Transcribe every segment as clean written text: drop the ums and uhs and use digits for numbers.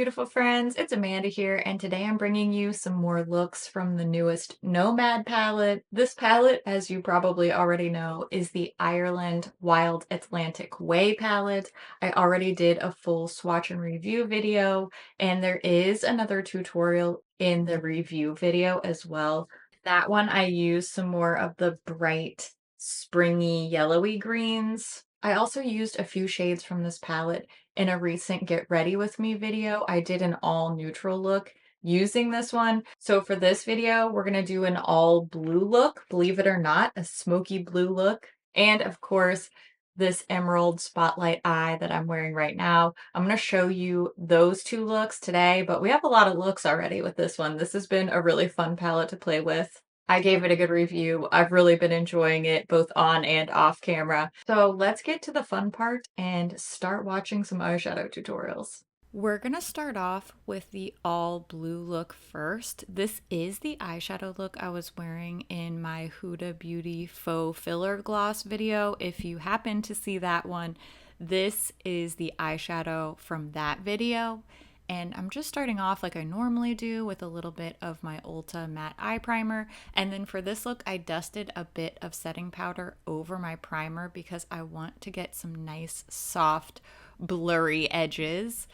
beautiful friends. It's Amanda here, and today I'm bringing you some more looks from the newest Nomad palette. This palette, as you probably already know, is the Ireland Wild Atlantic Way palette. I already did a full swatch and review video, and there is another tutorial in the review video as well. That one I used some more of the bright, springy, yellowy greens. I also used a few shades from this palette in a recent Get Ready With Me video. I did an all neutral look using this one. So for this video, we're gonna do an all blue look, believe it or not, a smoky blue look. And of course, this emerald spotlight eye that I'm wearing right now. I'm gonna show you those two looks today, but we have a lot of looks already with this one. This has been a really fun palette to play with. I gave it a good review. I've really been enjoying it both on and off camera. So let's get to the fun part and start watching some eyeshadow tutorials. We're gonna start off with the all blue look first. This is the eyeshadow look I was wearing in my Huda Beauty faux filler gloss video. If you happen to see that one, this is the eyeshadow from that video. And I'm just starting off like I normally do with a little bit of my Ulta matte eye primer. And then for this look, I dusted a bit of setting powder over my primer because I want to get some nice, soft, blurry edges.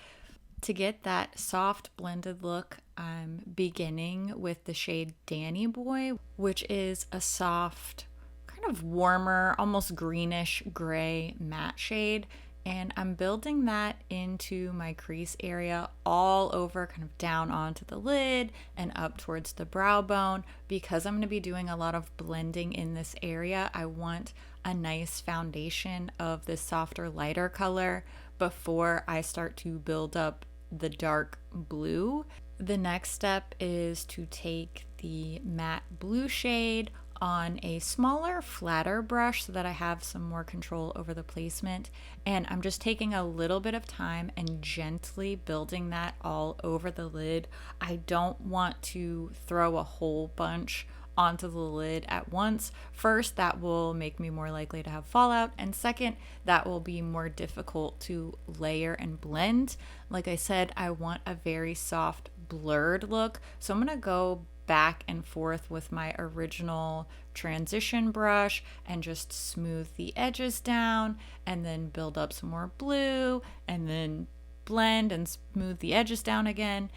To get that soft blended look, I'm beginning with the shade Danny Boy, which is a soft, kind of warmer, almost greenish gray matte shade. And I'm building that into my crease area all over, kind of down onto the lid and up towards the brow bone. Because I'm going to be doing a lot of blending in this area, I want a nice foundation of this softer, lighter color before I start to build up the dark blue. The next step is to take the matte blue shade on a smaller, flatter brush so that I have some more control over the placement. And I'm just taking a little bit of time and gently building that all over the lid. I don't want to throw a whole bunch onto the lid at once. First, that will make me more likely to have fallout, and second, that will be more difficult to layer and blend. Like I said, I want a very soft, blurred look, so I'm gonna go back and forth with my original transition brush and just smooth the edges down and then build up some more blue and then blend and smooth the edges down again.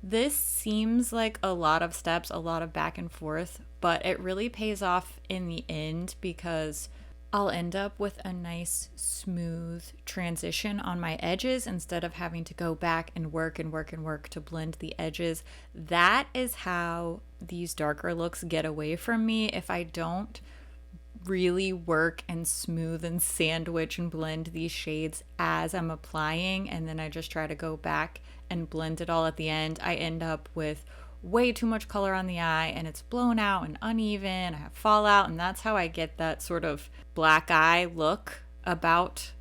This seems like a lot of steps, a lot of back and forth, but it really pays off in the end because I'll end up with a nice smooth transition on my edges instead of having to go back and work and work and work to blend the edges. That is how these darker looks get away from me if I don't really work and smooth and sandwich and blend these shades as I'm applying, and then I just try to go back and blend it all at the end. I end up with way too much color on the eye and it's blown out and uneven. I have fallout, and that's how I get that sort of black eye look about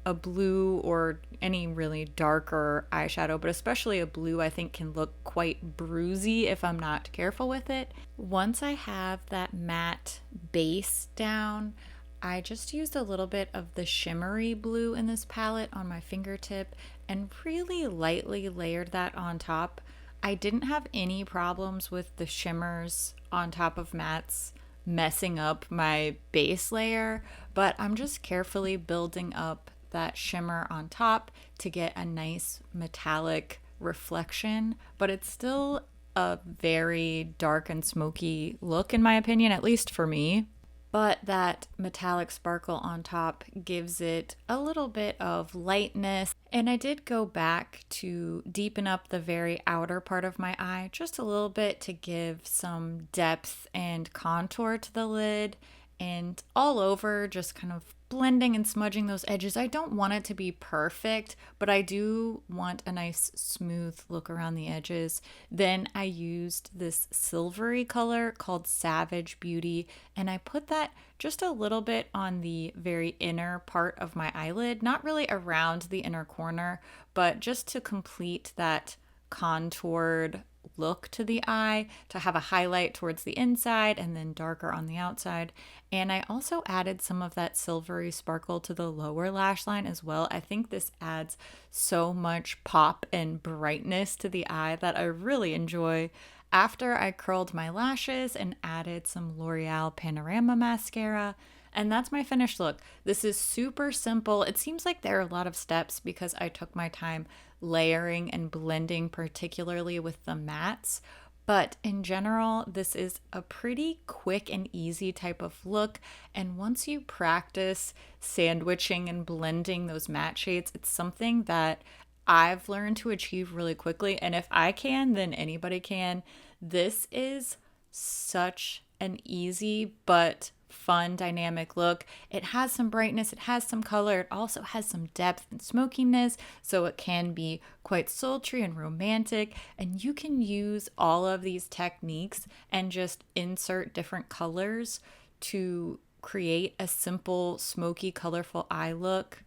a blue or any really darker eyeshadow, but especially a blue I think can look quite bruisey if I'm not careful with it. Once I have that matte base down, I just used a little bit of the shimmery blue in this palette on my fingertip and really lightly layered that on top. I didn't have any problems with the shimmers on top of mattes messing up my base layer, but I'm just carefully building up that shimmer on top to get a nice metallic reflection, but it's still a very dark and smoky look in my opinion, at least for me. But that metallic sparkle on top gives it a little bit of lightness. And I did go back to deepen up the very outer part of my eye just a little bit to give some depth and contour to the lid, and all over just kind of blending and smudging those edges. I don't want it to be perfect, but I do want a nice smooth look around the edges. Then I used this silvery color called Savage Beauty, and I put that just a little bit on the very inner part of my eyelid, not really around the inner corner, but just to complete that contoured look to the eye, to have a highlight towards the inside and then darker on the outside. And I also added some of that silvery sparkle to the lower lash line as well. I think this adds so much pop and brightness to the eye that I really enjoy. After I curled my lashes and added some L'Oreal Panorama mascara, and that's my finished look. This is super simple. It seems like there are a lot of steps because I took my time layering and blending, particularly with the mattes. But in general, this is a pretty quick and easy type of look. And once you practice sandwiching and blending those matte shades, it's something that I've learned to achieve really quickly. And if I can, then anybody can. This is such an easy but fun, dynamic look. It has some brightness, it has some color, it also has some depth and smokiness, so it can be quite sultry and romantic. And you can use all of these techniques and just insert different colors to create a simple, smoky, colorful eye look.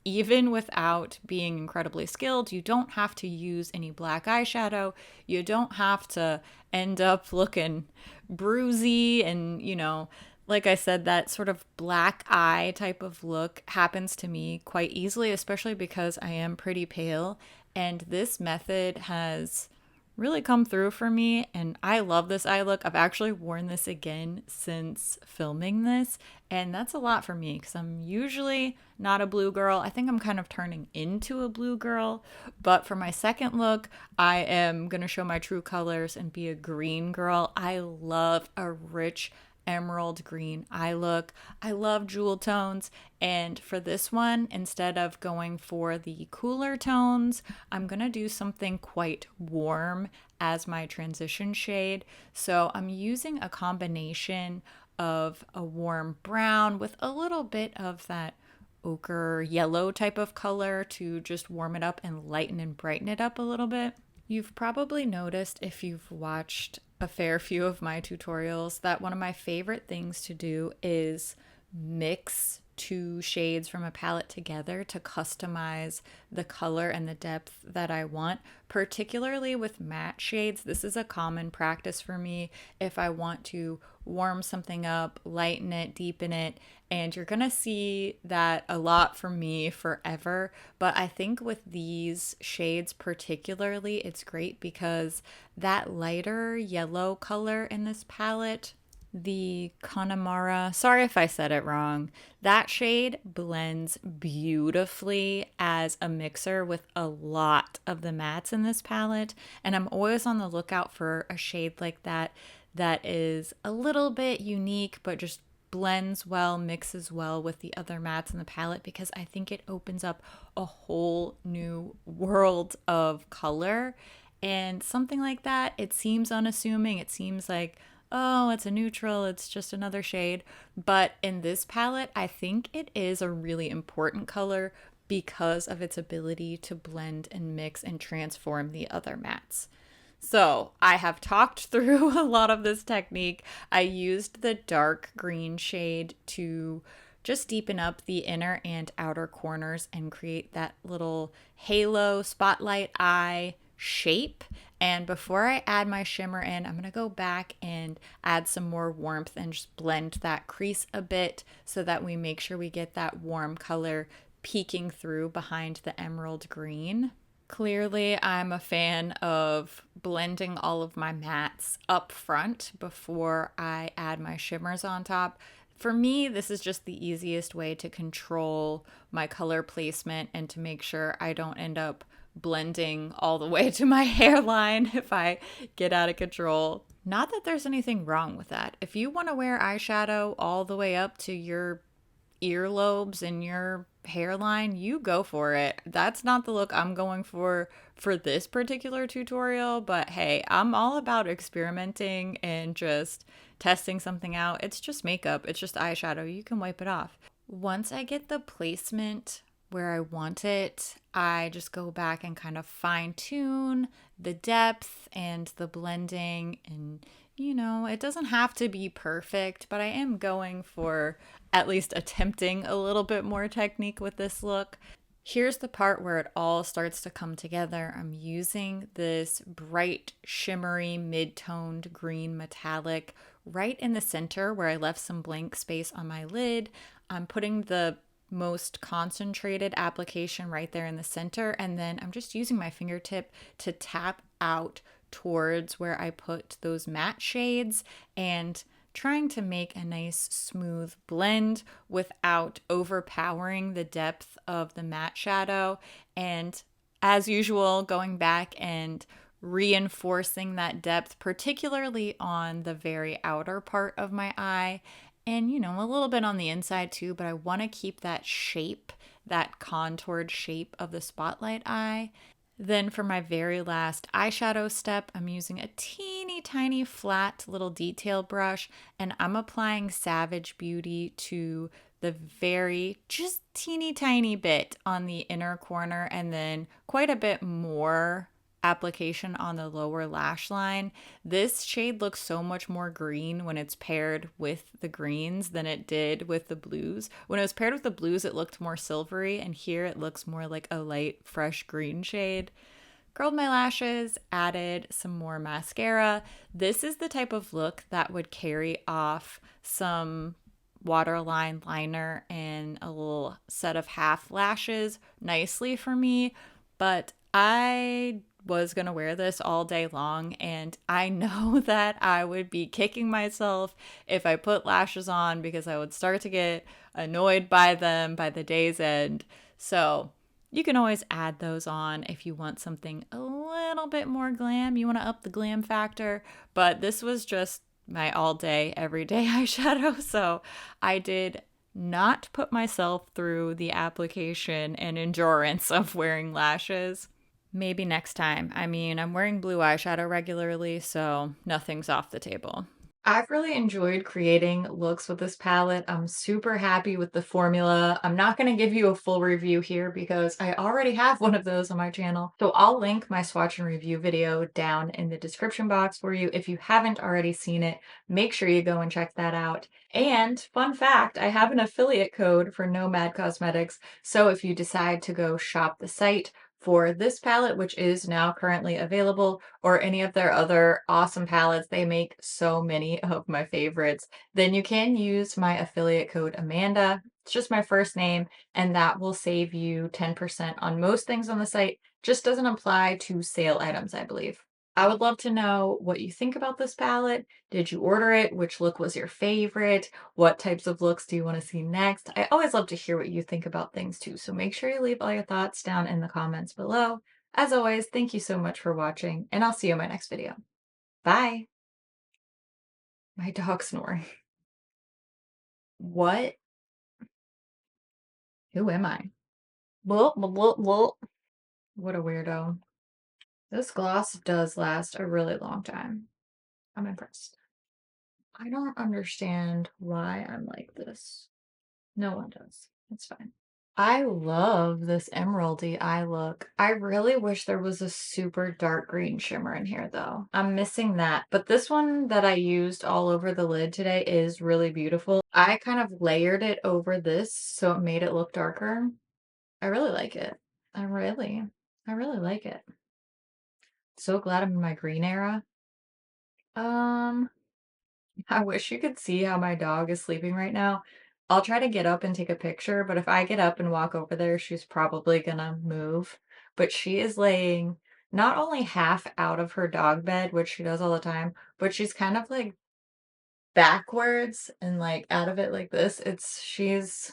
Even without being incredibly skilled, you don't have to use any black eyeshadow. You don't have to end up looking bruisey and, like I said, that sort of black eye type of look happens to me quite easily, especially because I am pretty pale. And this method has really come through for me, and I love this eye look. I've actually worn this again since filming this, and that's a lot for me because I'm usually not a blue girl. I think I'm kind of turning into a blue girl, but for my second look, I am going to show my true colors and be a green girl. I love a rich emerald green eye look. I love jewel tones, and for this one, instead of going for the cooler tones, I'm gonna do something quite warm as my transition shade. So I'm using a combination of a warm brown with a little bit of that ochre yellow type of color to just warm it up and lighten and brighten it up a little bit. You've probably noticed, if you've watched a fair few of my tutorials, that one of my favorite things to do is mix two shades from a palette together to customize the color and the depth that I want. Particularly with matte shades, this is a common practice for me if I want to warm something up, lighten it, deepen it, and you're gonna see that a lot from me forever. But I think with these shades particularly, it's great because that lighter yellow color in this palette, the Connemara, sorry if I said it wrong, that shade blends beautifully as a mixer with a lot of the mattes in this palette. And I'm always on the lookout for a shade like that that is a little bit unique but just blends well, mixes well with the other mattes in the palette, because I think it opens up a whole new world of color. And something like that, it seems unassuming. It seems like, oh, it's a neutral, it's just another shade. But in this palette, I think it is a really important color because of its ability to blend and mix and transform the other mattes. So I have talked through a lot of this technique. I used the dark green shade to just deepen up the inner and outer corners and create that little halo spotlight eye shape. And before I add my shimmer in, I'm going to go back and add some more warmth and just blend that crease a bit so that we make sure we get that warm color peeking through behind the emerald green. Clearly, I'm a fan of blending all of my mattes up front before I add my shimmers on top. For me, this is just the easiest way to control my color placement and to make sure I don't end up blending all the way to my hairline if I get out of control. Not that there's anything wrong with that. If you want to wear eyeshadow all the way up to your earlobes and your hairline, you go for it. That's not the look I'm going for this particular tutorial, but hey, I'm all about experimenting and just testing something out. It's just makeup, it's just eyeshadow. You can wipe it off. Once I get the placement where I want it, I just go back and kind of fine tune the depth and the blending. And it doesn't have to be perfect, but I am going for at least attempting a little bit more technique with this look. Here's the part where it all starts to come together. I'm using this bright, shimmery, mid-toned green metallic right in the center where I left some blank space on my lid. I'm putting the most concentrated application right there in the center, and then I'm just using my fingertip to tap out towards where I put those matte shades and trying to make a nice smooth blend without overpowering the depth of the matte shadow. And as usual, going back and reinforcing that depth, particularly on the very outer part of my eye. And, a little bit on the inside too, but I want to keep that shape, that contoured shape of the spotlight eye. Then for my very last eyeshadow step, I'm using a teeny tiny flat little detail brush, and I'm applying Savage Beauty to the very just teeny tiny bit on the inner corner, and then quite a bit more application on the lower lash line. This shade looks so much more green when it's paired with the greens than it did with the blues. When it was paired with the blues, it looked more silvery, and here it looks more like a light, fresh green shade. Curled my lashes, added some more mascara. This is the type of look that would carry off some waterline liner and a little set of half lashes nicely for me, but I was going to wear this all day long, and I know that I would be kicking myself if I put lashes on because I would start to get annoyed by them by the day's end. So you can always add those on if you want something a little bit more glam. You want to up the glam factor, but this was just my all day, everyday eyeshadow. So I did not put myself through the application and endurance of wearing lashes. Maybe next time. I mean, I'm wearing blue eyeshadow regularly, so nothing's off the table. I've really enjoyed creating looks with this palette. I'm super happy with the formula. I'm not going to give you a full review here because I already have one of those on my channel. So I'll link my swatch and review video down in the description box for you. If you haven't already seen it, make sure you go and check that out. And fun fact, I have an affiliate code for Nomad Cosmetics. So if you decide to go shop the site for this palette, which is now currently available, or any of their other awesome palettes, they make so many of my favorites, then you can use my affiliate code Amanda. It's just my first name, and that will save you 10% on most things on the site. Just doesn't apply to sale items, I believe. I would love to know what you think about this palette. Did you order it? Which look was your favorite? What types of looks do you want to see next? I always love to hear what you think about things too, so make sure you leave all your thoughts down in the comments below. As always, thank you so much for watching, and I'll see you in my next video. Bye! My dog's snoring. What? Who am I? Blah, blah, blah, blah. What a weirdo. This gloss does last a really long time. I'm impressed. I don't understand why I'm like this. No one does. It's fine. I love this emeraldy eye look. I really wish there was a super dark green shimmer in here though. I'm missing that. But this one that I used all over the lid today is really beautiful. I kind of layered it over this so it made it look darker. I really like it. I really like it. So glad I'm in my green era. Um, I wish you could see how my dog is sleeping right now. I'll try to get up and take a picture, but if I get up and walk over there, she's probably gonna move. But she is laying not only half out of her dog bed, which she does all the time, but she's kind of like backwards and like out of it like this. She's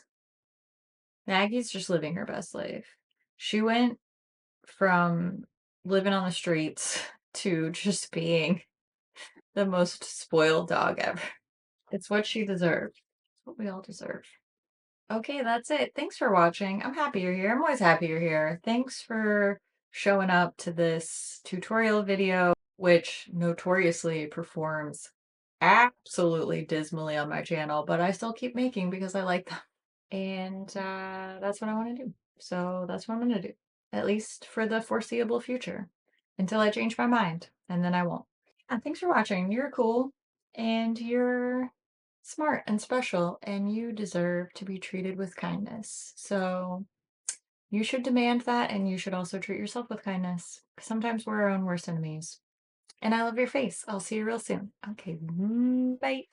Maggie's just living her best life. She went from living on the streets to just being the most spoiled dog ever. It's what she deserved. It's what we all deserve. Okay, that's it. Thanks for watching. I'm happy you're here. I'm always happy you're here. Thanks for showing up to this tutorial video, which notoriously performs absolutely dismally on my channel, but I still keep making because I like them. And that's what I want to do. So that's what I'm going to do, at least for the foreseeable future, until I change my mind, and then I won't. Thanks for watching. You're cool, and you're smart and special, and you deserve to be treated with kindness. So You should demand that, and you should also treat yourself with kindness. 'Cause sometimes we're our own worst enemies. And I love your face. I'll see you real soon. Okay, bye.